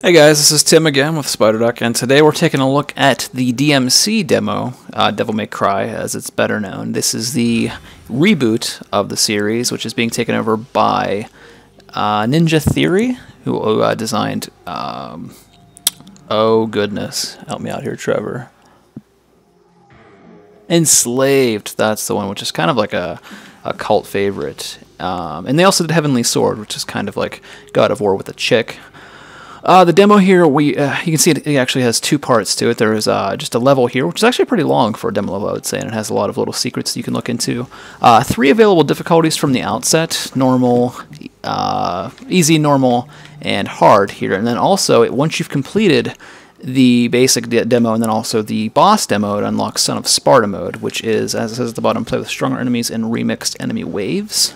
Hey guys, this is Tim again with Spiderduck, and today we're taking a look at the DMC demo, Devil May Cry as it's better known. This is the reboot of the series, which is being taken over by Ninja Theory, who designed, oh goodness, help me out here, Trevor. Enslaved, that's the one, which is kind of like a cult favorite. And they also did Heavenly Sword, which is kind of like God of War with a chick. The demo here, you can see it actually has two parts to it. There is just a level here, which is actually pretty long for a demo level, I would say, and it has a lot of little secrets you can look into. 3 available difficulties from the outset: normal, easy, normal, and hard here. And then also, once you've completed the basic demo and then also the boss demo, it unlocks Son of Sparda Mode, which is, as it says at the bottom, play with stronger enemies and remixed enemy waves.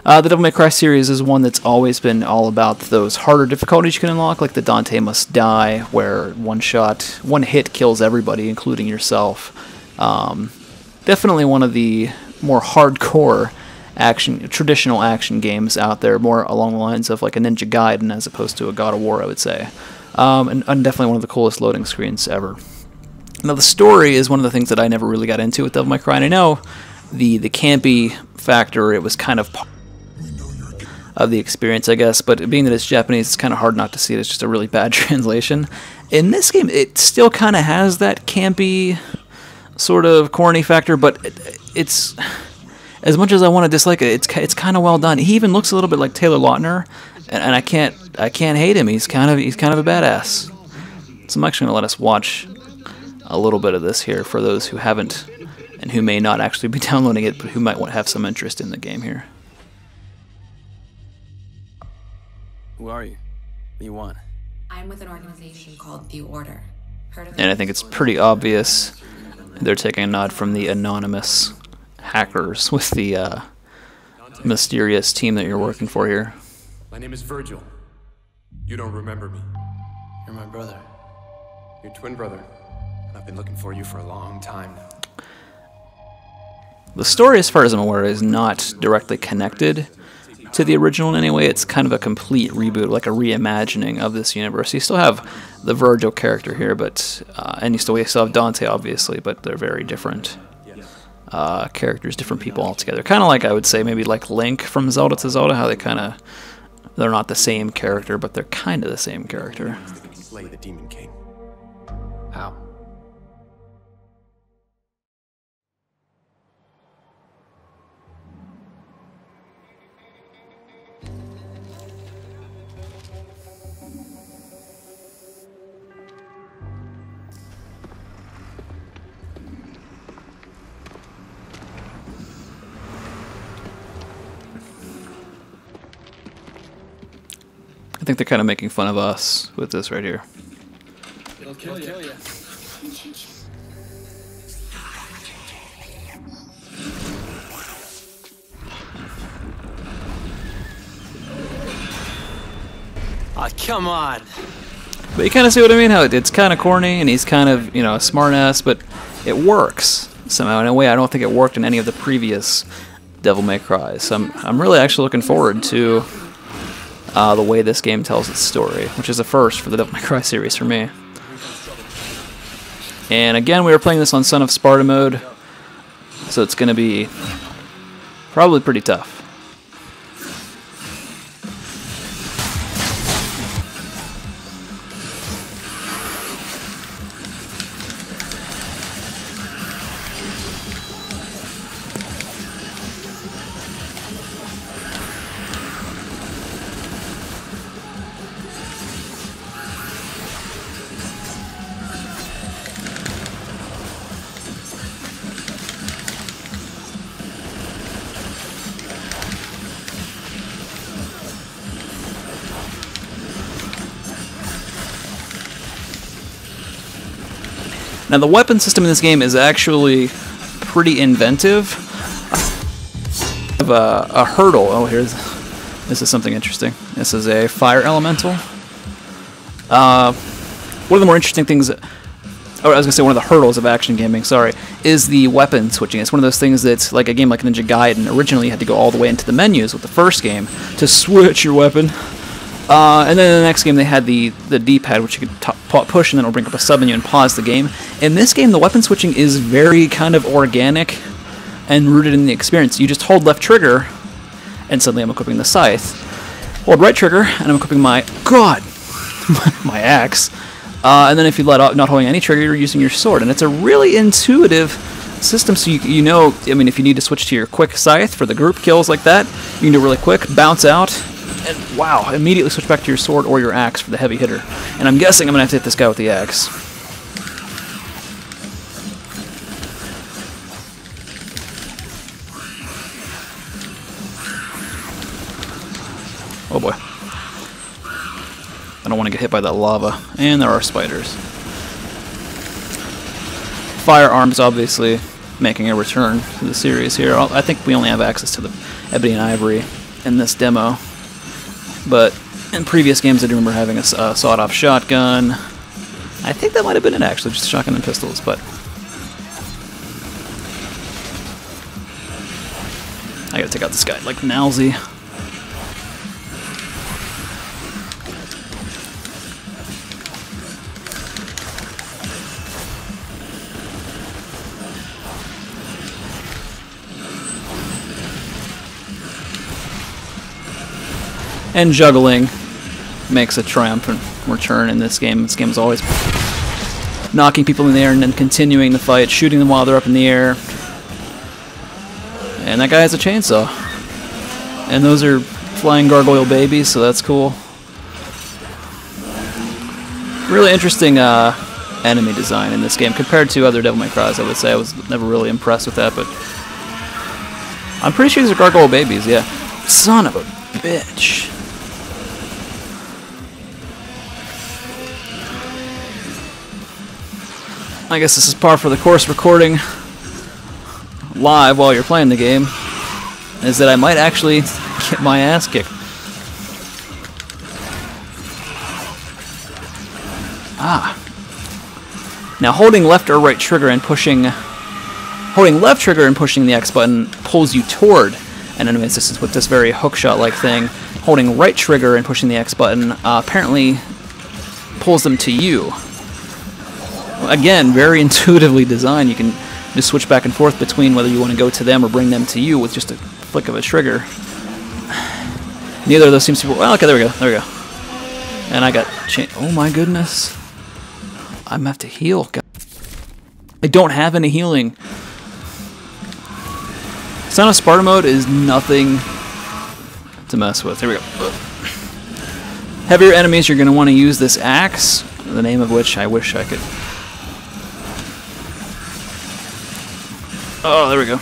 The Devil May Cry series is one that's always been all about those harder difficulties you can unlock, like the Dante Must Die, where one hit kills everybody, including yourself. Definitely one of the more hardcore traditional action games out there, more along the lines of like a Ninja Gaiden as opposed to a God of War, I would say. And definitely one of the coolest loading screens ever. Now the story is one of the things that I never really got into with Devil May Cry, and I know the campy factor, it was kind of part of the experience, I guess, but being that it's Japanese, it's kind of hard not to see it. It's just a really bad translation. In this game, it still kind of has that campy, sort of corny factor, but it's, as much as I want to dislike it, it's kind of well done. He even looks a little bit like Taylor Lautner, and I can't hate him. He's kind of a badass. So I'm actually gonna let us watch a little bit of this here for those who haven't and who may not actually be downloading it, but who might have some interest in the game here. Who are you? What do you want? I'm with an organization called The Order. Heard of it? And I think it's pretty obvious they're taking a nod from the anonymous hackers with the mysterious team that you're working for here. My name is Virgil. You don't remember me. You're my brother. Your twin brother. And I've been looking for you for a long time now. The story, as far as I'm aware, is not directly connected to the original in any way. It's kind of a complete reboot, like a reimagining of this universe. You still have the Virgil character here, but and you still have Dante, obviously, but they're very different characters, different people altogether. Kind of like, I would say, maybe like Link from Zelda to Zelda, how they're not the same character, but they're kind of the same character. Slay the Demon King. How? I think they're kind of making fun of us with this right here. It'll kill you. Aw, come on. But you kind of see what I mean, how it's kind of corny, and he's kind of, a smart-ass, but it works somehow in a way I don't think it worked in any of the previous Devil May Cry. So I'm really actually looking forward to the way this game tells its story, which is a first for the Devil May Cry series for me. And again, we were playing this on Son of Sparda Mode, so it's going to be probably pretty tough. Now the weapon system in this game is actually pretty inventive. I have a hurdle. Oh, this is something interesting. This is a fire elemental. One of the more interesting things, I was going to say one of the hurdles of action gaming, sorry, is the weapon switching. It's one of those things that's like a game like Ninja Gaiden. Originally you had to go all the way into the menus with the first game to switch your weapon. And then in the next game they had the D-pad, which you could push and then it'll bring up a sub-menu and pause the game. In this game, the weapon switching is very kind of organic and rooted in the experience. You just hold left trigger, and suddenly I'm equipping the scythe. Hold right trigger, and I'm equipping my my axe. And then if you let off, not holding any trigger, you're using your sword. And it's a really intuitive system, so you know, I mean, if you need to switch to your quick scythe for the group kills like that, you can do it really quick, bounce out, and wow, immediately switch back to your sword or your axe for the heavy hitter. And I'm guessing I'm going to have to hit this guy with the axe. Oh boy. I don't want to get hit by that lava. And there are spiders. Firearms, obviously, making a return to the series here. I think we only have access to the ebony and ivory in this demo. But in previous games, I do remember having a sawed-off shotgun. I think that might have been it, actually, just shotgun and pistols, but... I gotta take out this guy like Nowsy. And juggling makes a triumphant return in this game. This game is always knocking people in the air and then continuing the fight, shooting them while they're up in the air. And that guy has a chainsaw. And those are flying gargoyle babies, so that's cool. Really interesting enemy design in this game compared to other Devil May Cry's, I would say. I was never really impressed with that, but I'm pretty sure these are gargoyle babies, yeah. Son of a bitch. I guess this is par for the course recording live while you're playing the game, is that I might actually get my ass kicked. Ah. Now holding left or right trigger and pushing... Holding left trigger and pushing the X button pulls you toward an enemy assistance with this very hookshot-like thing. Holding right trigger and pushing the X button apparently pulls them to you. Again, very intuitively designed. You can just switch back and forth between whether you want to go to them or bring them to you with just a flick of a trigger. Neither of those seems to be... Well, okay, there we go. There we go. And I got... Oh my goodness. I'm gonna have to heal. I don't have any healing. Son of Sparda Mode is nothing to mess with. Here we go. Heavier enemies, you're going to want to use this axe, the name of which I wish I could... Oh, there we go.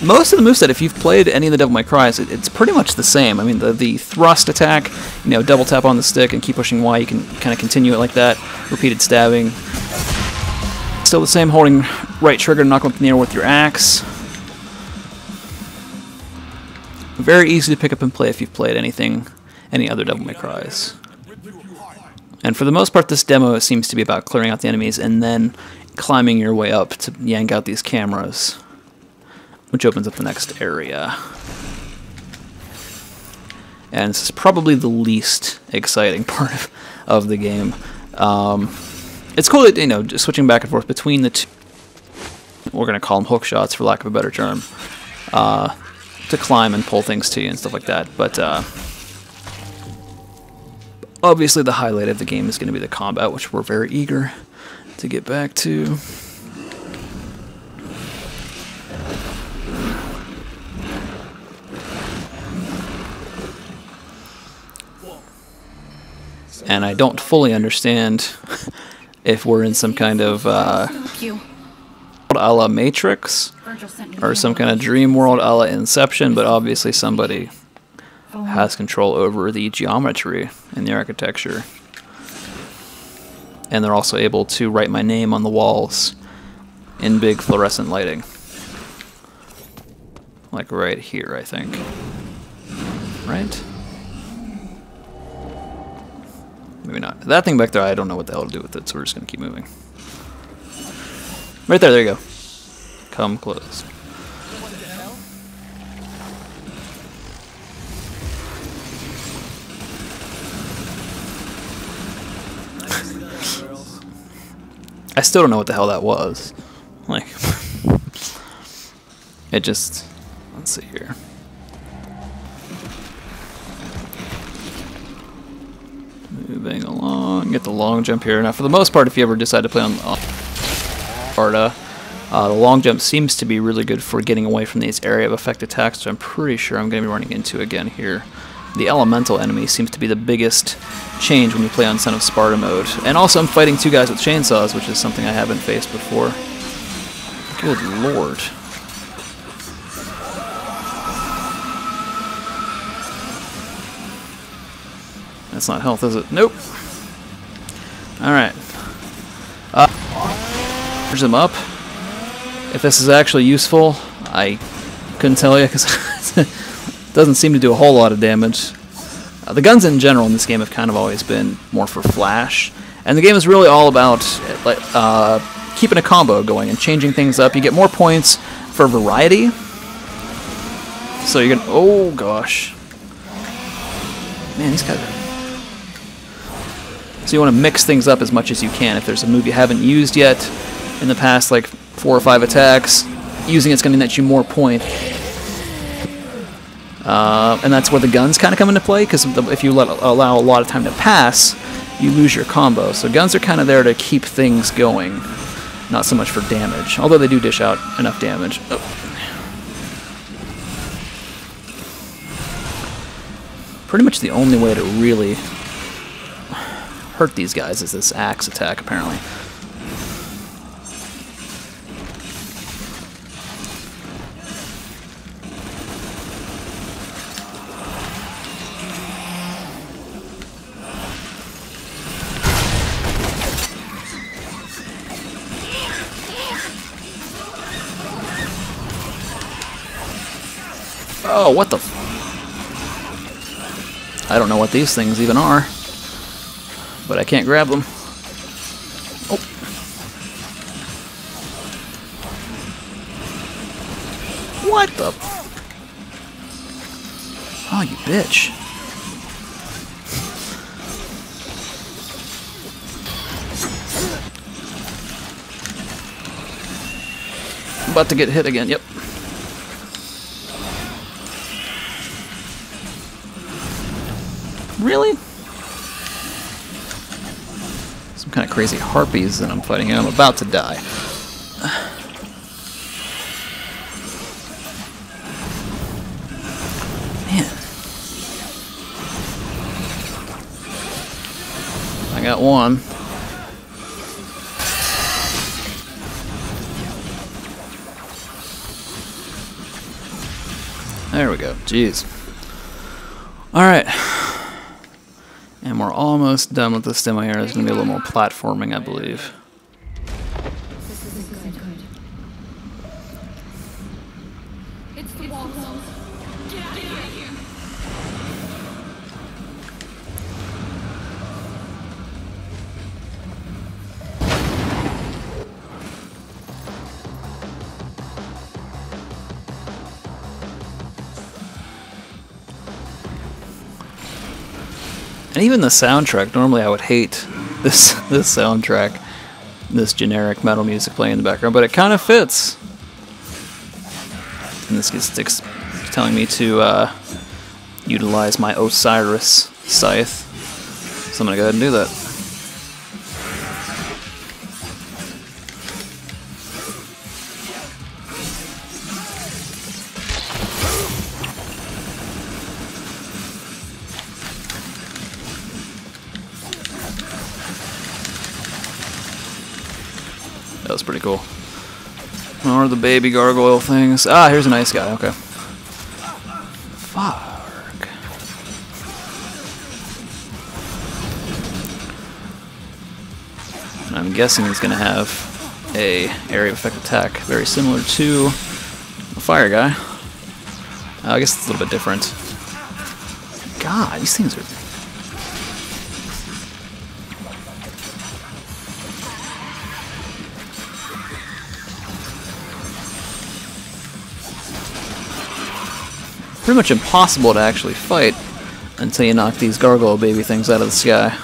Most of the moveset, if you've played any of the Devil May Cry's, it's pretty much the same. I mean, the thrust attack, you know, double tap on the stick and keep pushing Y, you can kind of continue it like that. Repeated stabbing. Still the same, holding right trigger to knock them up in the air with your axe. Very easy to pick up and play if you've played any other Devil May Cry's. And for the most part, this demo seems to be about clearing out the enemies and then climbing your way up to yank out these cameras, which opens up the next area. And this is probably the least exciting part of the game. It's cool that, you know, just switching back and forth between the two, we're going to call them hook shots for lack of a better term, to climb and pull things to you and stuff like that. But obviously the highlight of the game is going to be the combat, which we're very eager to get back to. And I don't fully understand if we're in some kind of a la Matrix or some kind of dream world a la Inception, but obviously somebody has control over the geometry and the architecture. And they're also able to write my name on the walls in big fluorescent lighting. Like right here, I think. Right? Maybe not. That thing back there, I don't know what the hell to do with it, so we're just going to keep moving. Right there, there you go. Come close. I still don't know what the hell that was. Like, it just, let's see here. Moving along, get the long jump here. Now, for the most part, if you ever decide to play on Sparda, the long jump seems to be really good for getting away from these area of effect attacks, which I'm pretty sure I'm going to be running into again here. The elemental enemy seems to be the biggest change when you play on Son of Sparda mode. And also I'm fighting two guys with chainsaws, which is something I haven't faced before. Good lord. That's not health, is it? Nope. Alright. Charge them up. If this is actually useful, I couldn't tell you because it doesn't seem to do a whole lot of damage. The guns in general in this game have kind of always been more for flash, and the game is really all about keeping a combo going and changing things up. You get more points for variety, so you're gonna. Oh gosh, man, these guys. So you want to mix things up as much as you can. If there's a move you haven't used yet in the past, like 4 or 5 attacks, using it's going to net you more points. And that's where the guns kind of come into play, because if you allow a lot of time to pass, you lose your combo. So guns are kind of there to keep things going, not so much for damage, although they do dish out enough damage. Oh. Pretty much the only way to really hurt these guys is this axe attack, apparently. Oh, what the f... I don't know what these things even are, but I can't grab them. Oh. What the... Oh, you bitch. I'm about to get hit again, yep. Really? Some kind of crazy harpies that I'm fighting, and I'm about to die. Man. I got one. There we go. Jeez. Alright. And we're almost done with this demo here. There's going to be a little more platforming, I believe. This is good. It's the wall zone. Get out of here. And even the soundtrack, normally I would hate this soundtrack, this generic metal music playing in the background, but it kind of fits. And this gets telling me to utilize my Osiris scythe, so I'm going to go ahead and do that. That was pretty cool. Or the baby gargoyle things. Ah, here's a nice guy. Okay. Fuck. And I'm guessing he's gonna have a area of effect attack very similar to the fire guy. I guess it's a little bit different. God, these things are... pretty much impossible to actually fight until you knock these gargoyle baby things out of the sky.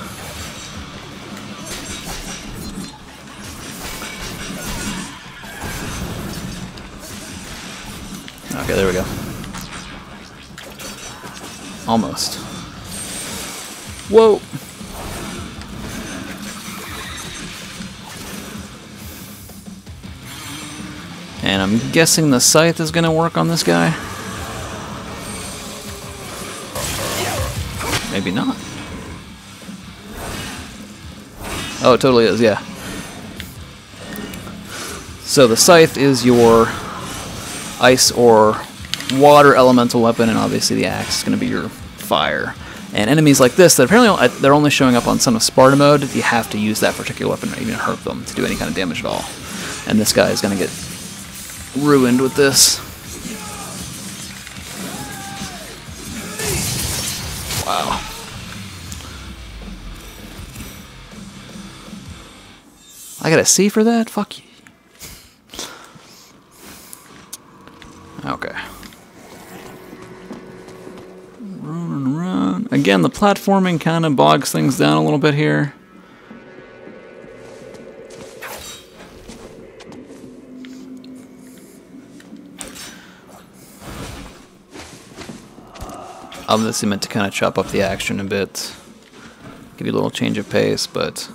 Okay, there we go. Almost. Whoa! And I'm guessing the scythe is going to work on this guy. Maybe not. Oh, it totally is, yeah. So the scythe is your ice or water elemental weapon, and obviously the axe is going to be your fire. And enemies like this, that apparently they're only showing up on Son of Sparda Mode, you have to use that particular weapon to even hurt them to do any kind of damage at all. And this guy is going to get ruined with this. Wow. I got a C for that? Fuck you. Okay. Run and run. Again, the platforming kind of bogs things down a little bit here. Obviously meant to kind of chop up the action a bit, give you a little change of pace, but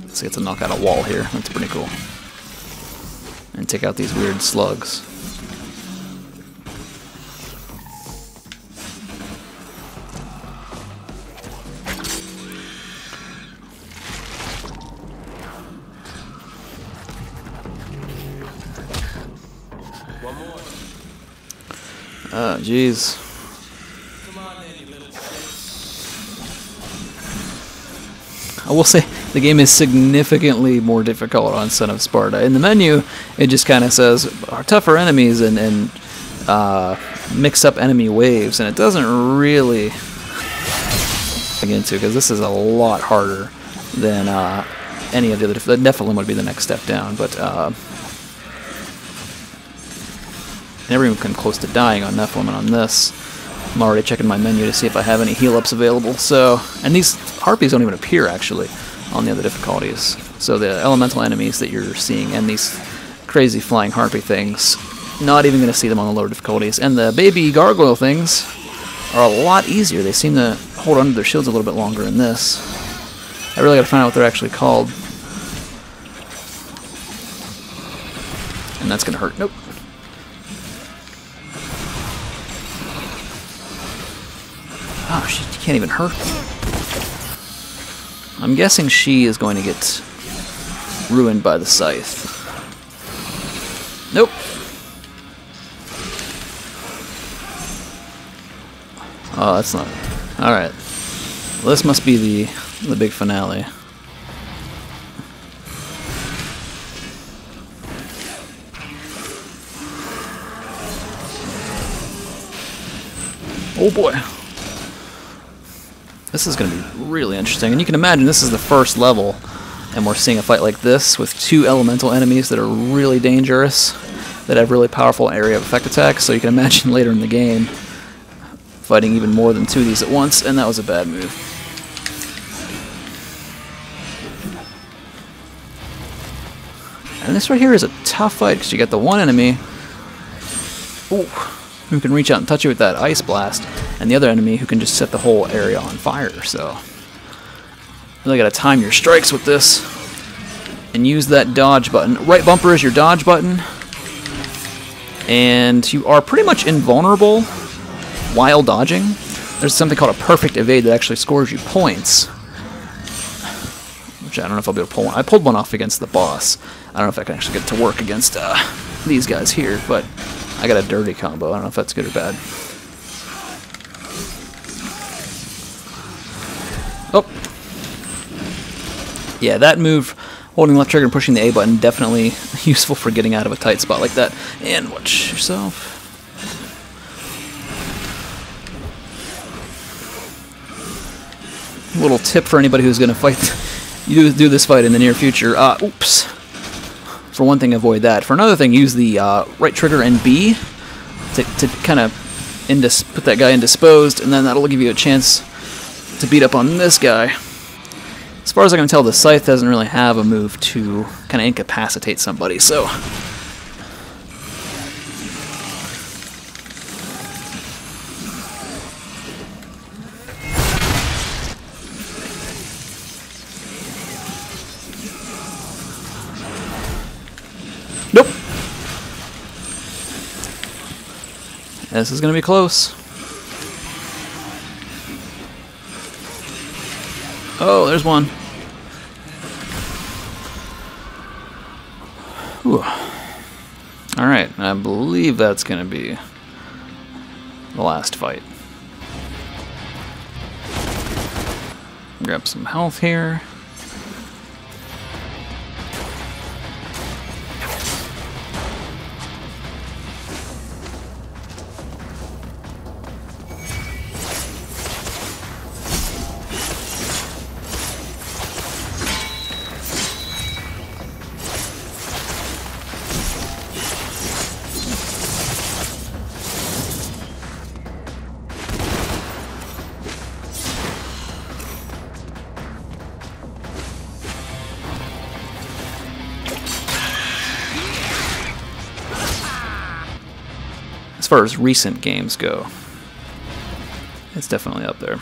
let's see, it's a knock out a wall here. That's pretty cool. And take out these weird slugs. Oh, jeez. I will say the game is significantly more difficult on Son of Sparda. In the menu, it just kind of says tougher enemies and mix up enemy waves, and it doesn't really get into, because this is a lot harder than any of the other. That definitely would be the next step down, but never even come close to dying on Nephilim, and on this, I'm already checking my menu to see if I have any heal-ups available. So, and these harpies don't even appear, actually, on the other difficulties. So the elemental enemies that you're seeing and these crazy flying harpy things, not even going to see them on the lower difficulties. And the baby gargoyle things are a lot easier. They seem to hold onto their shields a little bit longer in this. I really got to find out what they're actually called. And that's going to hurt. Nope. Oh, she can't even hurt. I'm guessing she is going to get ruined by the scythe. Nope. Oh, that's not... Alright. Well, this must be the big finale. Oh boy. This is going to be really interesting, and you can imagine this is the first level, and we're seeing a fight like this with two elemental enemies that are really dangerous, that have really powerful area of effect attacks, so you can imagine later in the game fighting even more than two of these at once, and that was a bad move. And this right here is a tough fight, because you got the one enemy who can reach out and touch you with that ice blast, and the other enemy who can just set the whole area on fire. So really got to time your strikes with this and use that dodge button. Right bumper is your dodge button, and you are pretty much invulnerable while dodging. There's something called a perfect evade that actually scores you points, which I don't know if I'll be able to pull one. I pulled one off against the boss. I don't know if I can actually get it to work against these guys here, but I got a dirty combo. I don't know if that's good or bad. Oh. Yeah, that move, holding left trigger and pushing the A button, definitely useful for getting out of a tight spot like that. And watch yourself. Little tip for anybody who's going to fight, do this fight in the near future. Oops. For one thing, avoid that. For another thing, use the right trigger and B to kind of put that guy indisposed, and then that'll give you a chance to beat up on this guy. As far as I can tell, the scythe doesn't really have a move to kind of incapacitate somebody, so This is going to be close. Oh, there's one. Ooh. Alright, I believe that's going to be the last fight. Grab some health here. As far as recent games go, it's definitely up there.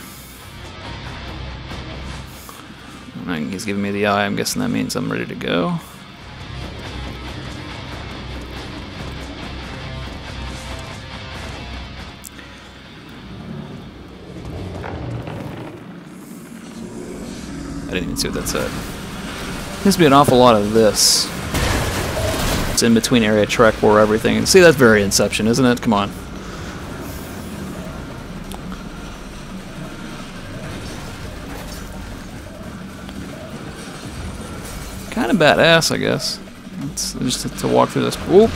He's giving me the eye. I'm guessing that means I'm ready to go. I didn't even see what that said. Seems to be an awful lot of this. It's in between area trek where everything. See, that's very Inception, isn't it? Come on. Kind of badass, I guess. It's just to walk through this. Whoop.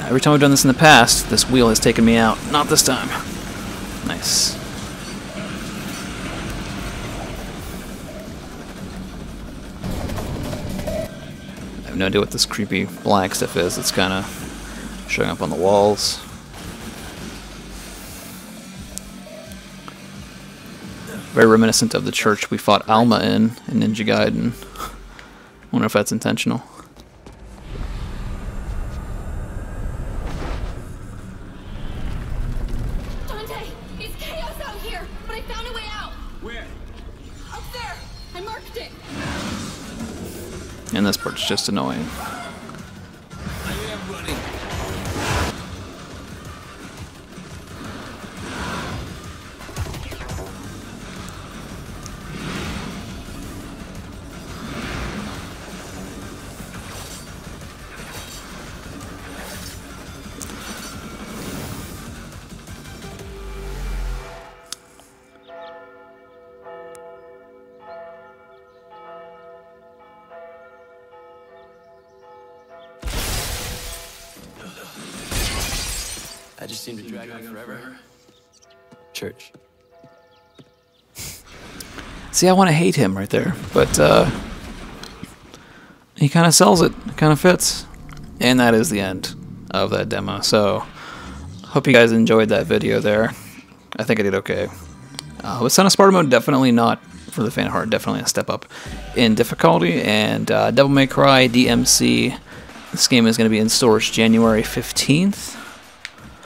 Every time I've done this in the past, this wheel has taken me out. Not this time. Nice. I have no idea what this creepy black stuff is. It's kind of showing up on the walls. Very reminiscent of the church we fought Alma in Ninja Gaiden. Wonder if that's intentional. Dante, it's chaos out here, but I found a way out. Where? Up there. I marked it. And this part's just annoying. I am running. I just seem to drag on forever. Church. See, I want to hate him right there, but he kind of sells it. It kind of fits. And that is the end of that demo. So, hope you guys enjoyed that video there. I think I did okay. With Son of Sparda Mode, definitely not for the faint of heart. Definitely a step up in difficulty. And Devil May Cry DMC. This game is going to be in stores January 15th.